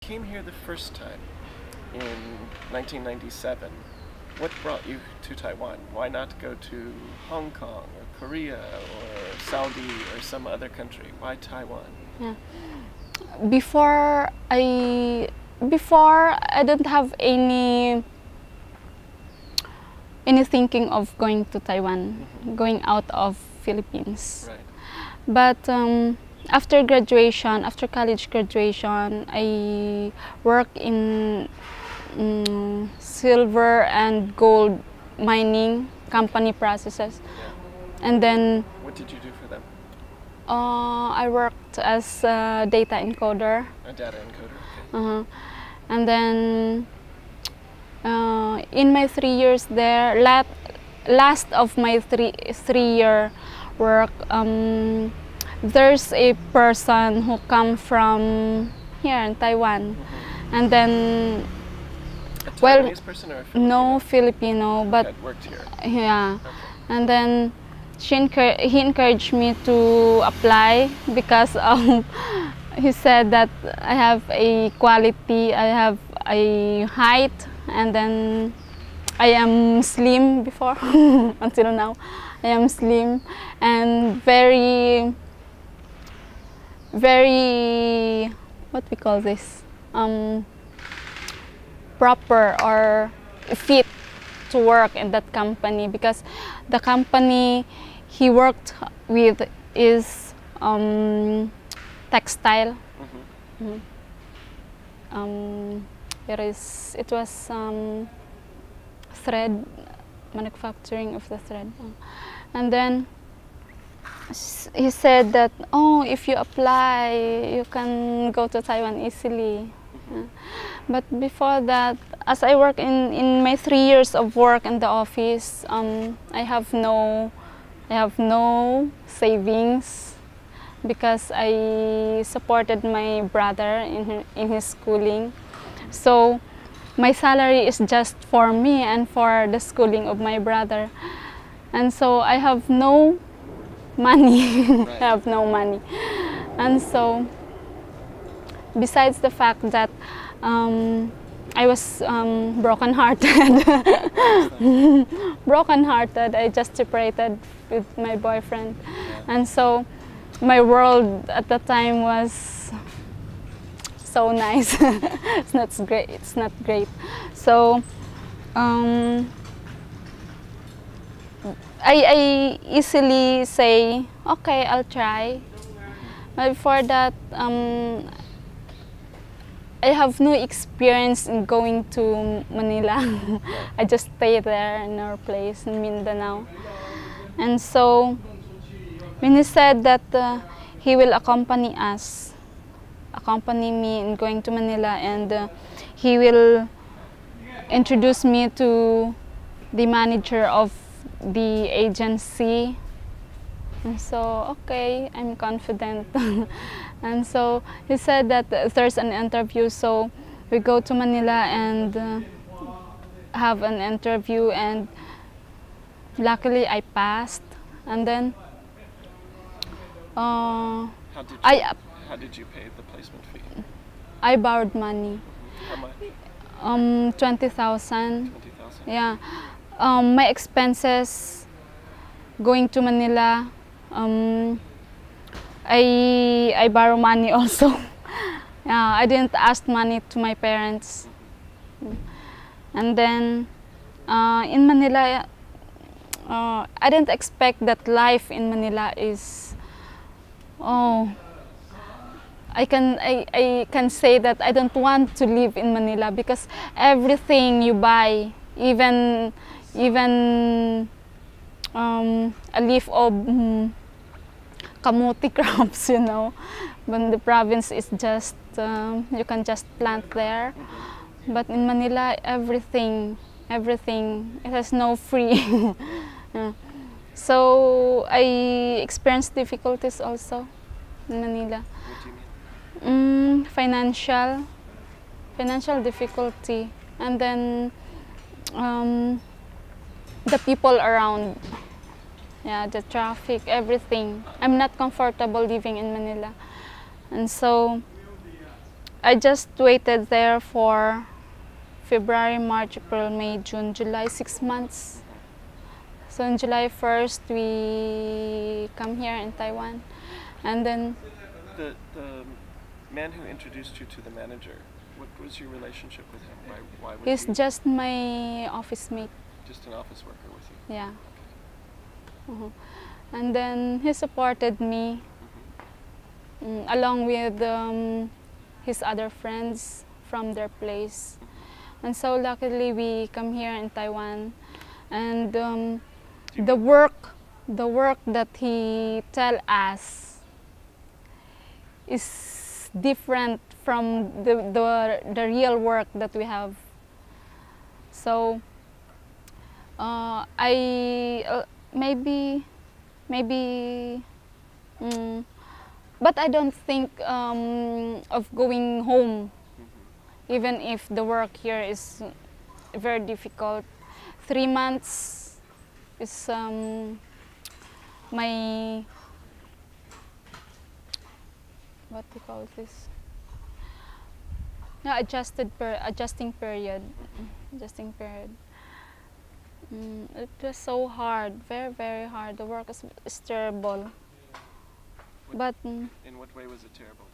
came here the first time in 1997, what brought you to Taiwan? Why not go to Hong Kong or Korea or Saudi or some other country? Why Taiwan? Yeah. Before I didn't have any thinking of going to Taiwan, going out of Philippines. Right. But after graduation, after college graduation, I work in silver and gold mining company processes. Yeah. And then What did you do for them? I worked as a data encoder. A data encoder. Okay. And then in my 3 years there, last of my three-year work, there's a person who come from here in Taiwan, and then A Taiwanese person or a Filipino? no Filipino, but That worked here. yeah, Okay. and then he encouraged me to apply because he said that I have a quality, I have a height, and then I am slim before until now. I am slim and very what we call this, proper or fit to work in that company, because the company he worked with is textile. It was thread, manufacturing of the thread. And then he said that, oh, if you apply, you can go to Taiwan easily. But before that, as I work in my 3 years of work in the office, I have no savings because I supported my brother in his schooling. So my salary is just for me and for the schooling of my brother. And so I have no money. Right. I have no money. And so besides the fact that I was broken-hearted. Broken-hearted, I just separated with my boyfriend. And so my world at that time was so nice. It's not great. It's not great. So I easily say, okay, I'll try. But before that, I have no experience in going to Manila. I just stay there in our place in Mindanao. And so when he said that he will accompany me in going to Manila, and he will introduce me to the manager of the agency. And so, okay, I'm confident. And so he said that there's an interview, so we go to Manila and have an interview, and luckily I passed. And then How did you pay the placement fee? I borrowed money. How much? 20,000. 20,000? Yeah. My expenses going to Manila, I borrow money also. Yeah, I didn't ask money to my parents. And then in Manila, I didn't expect that life in Manila is, oh, I can say that I don't want to live in Manila because everything you buy, even a leaf of kamuti crops, you know, when the province is just you can just plant there. But in Manila, everything it has no free. Yeah. So I experienced difficulties also in Manila. What do you mean? Financial difficulty, and then the people around, yeah, the traffic, everything. I'm not comfortable living in Manila, and so I just waited there for February, March, April, May, June, July, 6 months. So on July 1st, we come here in Taiwan. And then The man who introduced you to the manager, what was your relationship with him? Why was he's he just my office mate. just an office worker with you? Yeah. And then he supported me along with his other friends from their place. And so luckily we come here in Taiwan, and the work that he tell us is different from the real work that we have. So but I don't think of going home, even if the work here is very difficult. 3 months is my, what do you call this? No, adjusting period. Adjusting period. It was so hard, very, very hard. The work is terrible. But in what way was it terrible?